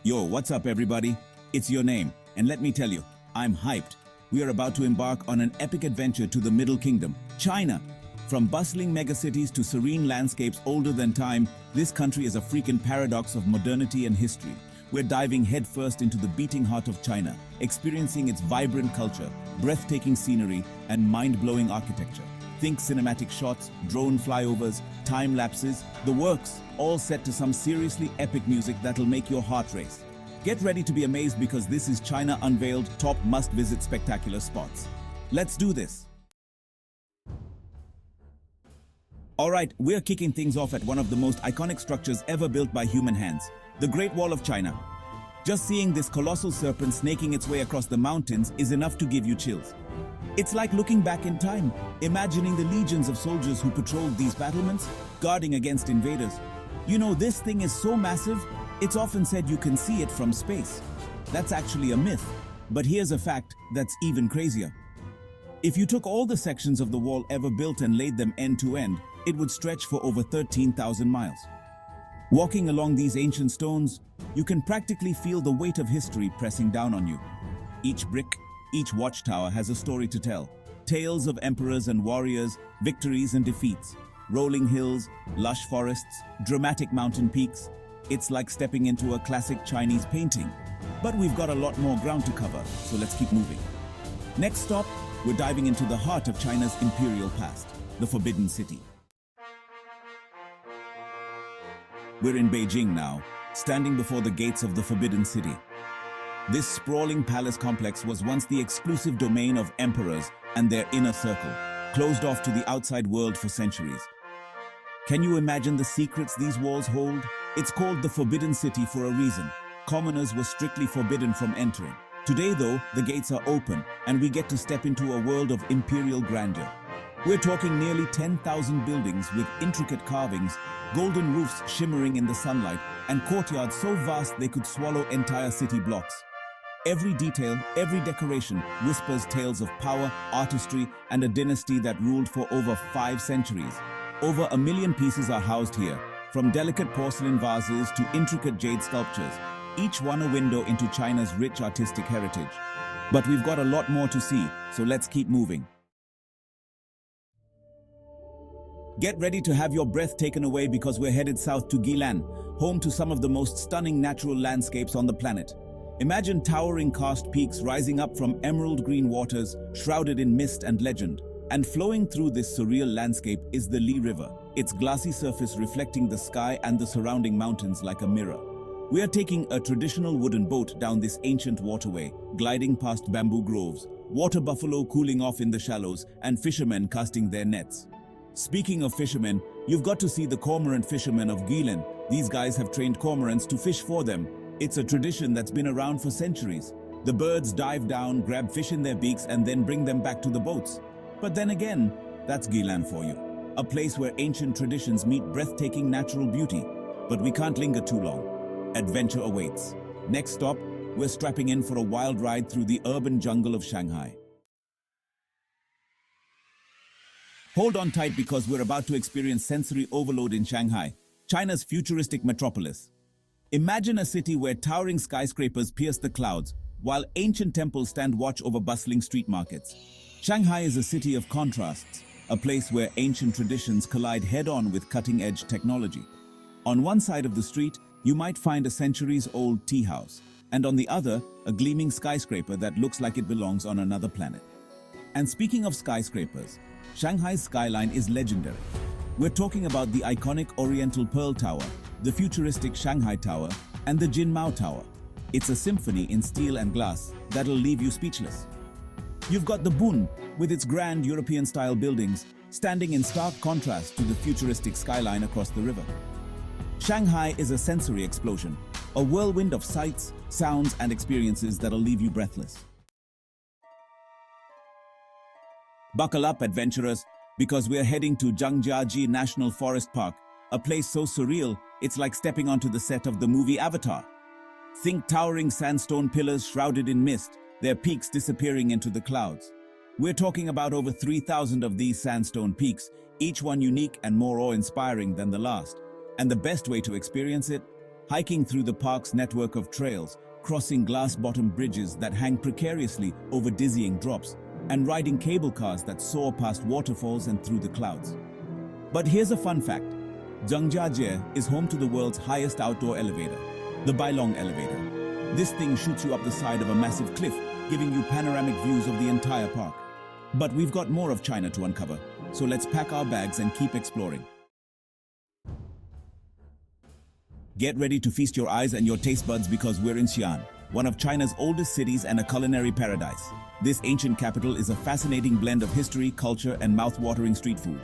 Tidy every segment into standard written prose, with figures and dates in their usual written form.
Yo, what's up everybody? It's your name, and let me tell you, I'm hyped. We are about to embark on an epic adventure to the Middle Kingdom, China. From bustling megacities to serene landscapes older than time, this country is a freaking paradox of modernity and history. We're diving headfirst into the beating heart of China, experiencing its vibrant culture, breathtaking scenery, and mind-blowing architecture. Think cinematic shots, drone flyovers, time lapses, the works, all set to some seriously epic music that'll make your heart race. Get ready to be amazed because this is China Unveiled top must-visit spectacular spots. Let's do this! Alright, we're kicking things off at one of the most iconic structures ever built by human hands, the Great Wall of China. Just seeing this colossal serpent snaking its way across the mountains is enough to give you chills. It's like looking back in time, imagining the legions of soldiers who patrolled these battlements, guarding against invaders. You know, this thing is so massive, it's often said you can see it from space. That's actually a myth, but here's a fact that's even crazier. If you took all the sections of the wall ever built and laid them end to end, it would stretch for over 13,000 miles. Walking along these ancient stones, you can practically feel the weight of history pressing down on you. Each brick, each watchtower has a story to tell. Tales of emperors and warriors, victories and defeats. Rolling hills, lush forests, dramatic mountain peaks. It's like stepping into a classic Chinese painting. But we've got a lot more ground to cover, so let's keep moving. Next stop, we're diving into the heart of China's imperial past, the Forbidden City. We're in Beijing now, standing before the gates of the Forbidden City. This sprawling palace complex was once the exclusive domain of emperors and their inner circle, closed off to the outside world for centuries. Can you imagine the secrets these walls hold? It's called the Forbidden City for a reason. Commoners were strictly forbidden from entering. Today, though, the gates are open, and we get to step into a world of imperial grandeur. We're talking nearly 10,000 buildings with intricate carvings, golden roofs shimmering in the sunlight, and courtyards so vast they could swallow entire city blocks. Every detail, every decoration whispers tales of power, artistry, and a dynasty that ruled for over 5 centuries. Over 1 million pieces are housed here, from delicate porcelain vases to intricate jade sculptures, each one a window into China's rich artistic heritage. But we've got a lot more to see, so let's keep moving. Get ready to have your breath taken away because we're headed south to Xi'an, home to some of the most stunning natural landscapes on the planet. Imagine towering karst peaks rising up from emerald green waters, shrouded in mist and legend. And flowing through this surreal landscape is the Li River, its glassy surface reflecting the sky and the surrounding mountains like a mirror. We are taking a traditional wooden boat down this ancient waterway, gliding past bamboo groves, water buffalo cooling off in the shallows, and fishermen casting their nets. Speaking of fishermen, you've got to see the cormorant fishermen of Xi'an. These guys have trained cormorants to fish for them. It's a tradition that's been around for centuries. The birds dive down, grab fish in their beaks, and then bring them back to the boats. But then again, that's Xi'an for you. A place where ancient traditions meet breathtaking natural beauty. But we can't linger too long. Adventure awaits. Next stop, we're strapping in for a wild ride through the urban jungle of Shanghai. Hold on tight because we're about to experience sensory overload in Shanghai, China's futuristic metropolis. Imagine a city where towering skyscrapers pierce the clouds, while ancient temples stand watch over bustling street markets. Shanghai is a city of contrasts, a place where ancient traditions collide head-on with cutting-edge technology. On one side of the street, you might find a centuries-old tea house, and on the other, a gleaming skyscraper that looks like it belongs on another planet. And speaking of skyscrapers, Shanghai's skyline is legendary. We're talking about the iconic Oriental Pearl Tower, the futuristic Shanghai Tower, and the Jinmao Tower. It's a symphony in steel and glass that'll leave you speechless. You've got the Bund, with its grand European-style buildings, standing in stark contrast to the futuristic skyline across the river. Shanghai is a sensory explosion, a whirlwind of sights, sounds, and experiences that'll leave you breathless. Buckle up, adventurers, because we're heading to Zhangjiajie National Forest Park, a place so surreal, it's like stepping onto the set of the movie Avatar. Think towering sandstone pillars shrouded in mist, their peaks disappearing into the clouds. We're talking about over 3,000 of these sandstone peaks, each one unique and more awe-inspiring than the last. And the best way to experience it? hiking through the park's network of trails, crossing glass-bottomed bridges that hang precariously over dizzying drops, and riding cable cars that soar past waterfalls and through the clouds. But here's a fun fact. Zhangjiajie is home to the world's highest outdoor elevator, the Bailong elevator. This thing shoots you up the side of a massive cliff, giving you panoramic views of the entire park. But we've got more of China to uncover, so let's pack our bags and keep exploring. Get ready to feast your eyes and your taste buds because we're in Xi'an, one of China's oldest cities and a culinary paradise. This ancient capital is a fascinating blend of history, culture, and mouth-watering street food.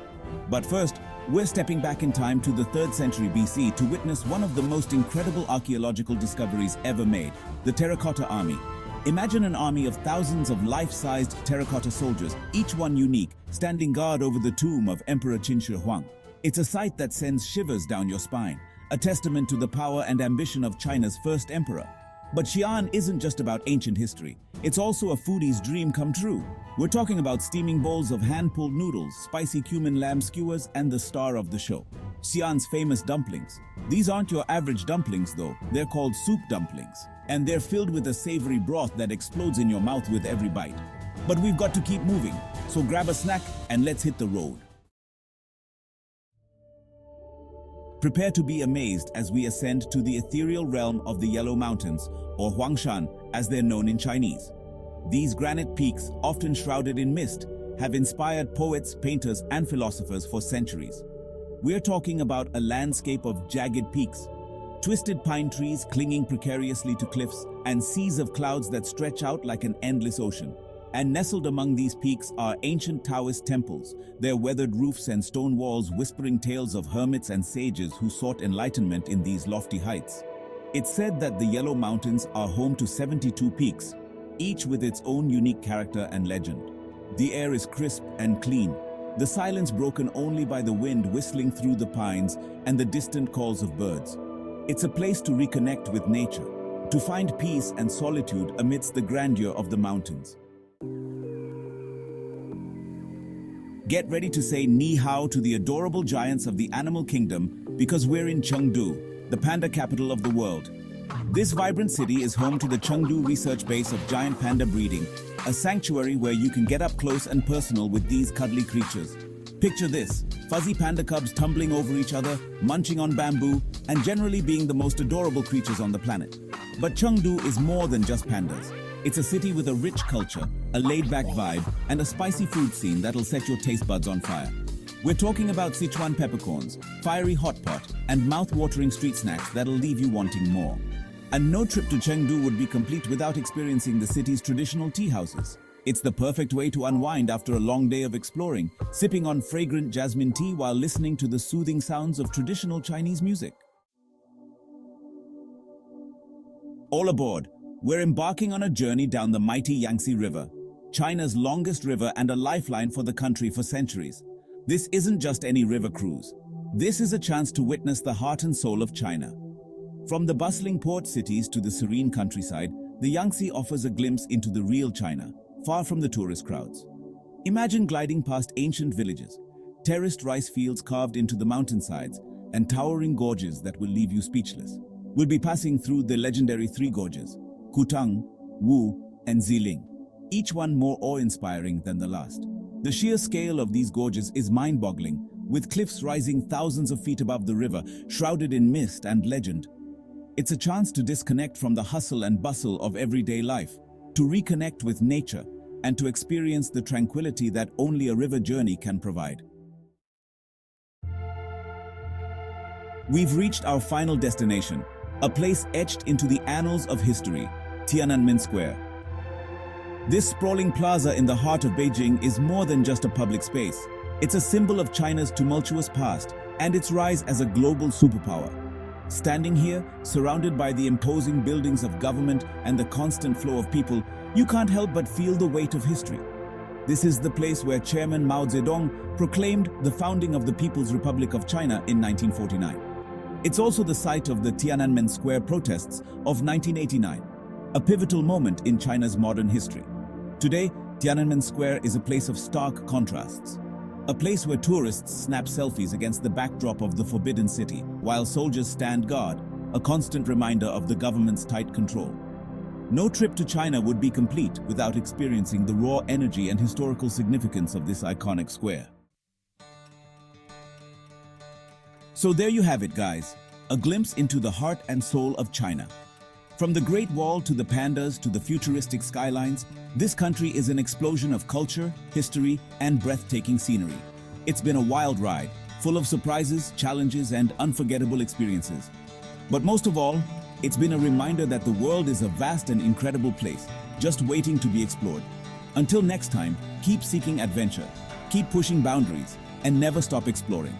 But first, we're stepping back in time to the 3rd century BC to witness one of the most incredible archaeological discoveries ever made, the Terracotta Army. Imagine an army of thousands of life-sized terracotta soldiers, each one unique, standing guard over the tomb of Emperor Qin Shi Huang. It's a sight that sends shivers down your spine, a testament to the power and ambition of China's first emperor. But Xi'an isn't just about ancient history. It's also a foodie's dream come true. We're talking about steaming bowls of hand-pulled noodles, spicy cumin lamb skewers, and the star of the show, Xi'an's famous dumplings. These aren't your average dumplings though. They're called soup dumplings, and they're filled with a savory broth that explodes in your mouth with every bite. But we've got to keep moving, so grab a snack and let's hit the road. Prepare to be amazed as we ascend to the ethereal realm of the Yellow Mountains, or Huangshan as they're known in Chinese. These granite peaks, often shrouded in mist, have inspired poets, painters, and philosophers for centuries. We're talking about a landscape of jagged peaks, twisted pine trees clinging precariously to cliffs, and seas of clouds that stretch out like an endless ocean. And nestled among these peaks are ancient Taoist temples, their weathered roofs and stone walls whispering tales of hermits and sages who sought enlightenment in these lofty heights. It's said that the Yellow Mountains are home to 72 peaks, each with its own unique character and legend. The air is crisp and clean, the silence broken only by the wind whistling through the pines and the distant calls of birds. It's a place to reconnect with nature, to find peace and solitude amidst the grandeur of the mountains. Get ready to say ni hao to the adorable giants of the animal kingdom because we're in Chengdu, the panda capital of the world. This vibrant city is home to the Chengdu research base of giant panda breeding, a sanctuary where you can get up close and personal with these cuddly creatures. Picture this, fuzzy panda cubs tumbling over each other, munching on bamboo, and generally being the most adorable creatures on the planet. But Chengdu is more than just pandas. It's a city with a rich culture, a laid-back vibe, and a spicy food scene that'll set your taste buds on fire. We're talking about Sichuan peppercorns, fiery hot pot, and mouth-watering street snacks that'll leave you wanting more. And no trip to Chengdu would be complete without experiencing the city's traditional tea houses. It's the perfect way to unwind after a long day of exploring, sipping on fragrant jasmine tea while listening to the soothing sounds of traditional Chinese music. All aboard! We're embarking on a journey down the mighty Yangtze River, China's longest river and a lifeline for the country for centuries. This isn't just any river cruise. This is a chance to witness the heart and soul of China. From the bustling port cities to the serene countryside, the Yangtze offers a glimpse into the real China, far from the tourist crowds. Imagine gliding past ancient villages, terraced rice fields carved into the mountainsides, and towering gorges that will leave you speechless. We'll be passing through the legendary three gorges, Kutang, Wu, and Ziling, each one more awe-inspiring than the last. The sheer scale of these gorges is mind-boggling, with cliffs rising thousands of feet above the river, shrouded in mist and legend. It's a chance to disconnect from the hustle and bustle of everyday life, to reconnect with nature, and to experience the tranquility that only a river journey can provide. We've reached our final destination, a place etched into the annals of history, Tiananmen Square. This sprawling plaza in the heart of Beijing is more than just a public space. It's a symbol of China's tumultuous past and its rise as a global superpower. Standing here, surrounded by the imposing buildings of government and the constant flow of people, you can't help but feel the weight of history. This is the place where Chairman Mao Zedong proclaimed the founding of the People's Republic of China in 1949. It's also the site of the Tiananmen Square protests of 1989, a pivotal moment in China's modern history. Today, Tiananmen Square is a place of stark contrasts. A place where tourists snap selfies against the backdrop of the Forbidden City, while soldiers stand guard, a constant reminder of the government's tight control. No trip to China would be complete without experiencing the raw energy and historical significance of this iconic square. So there you have it, guys, a glimpse into the heart and soul of China. From the Great Wall to the pandas to the futuristic skylines, this country is an explosion of culture, history, and breathtaking scenery. It's been a wild ride, full of surprises, challenges, and unforgettable experiences. But most of all, it's been a reminder that the world is a vast and incredible place, just waiting to be explored. Until next time, keep seeking adventure, keep pushing boundaries, and never stop exploring.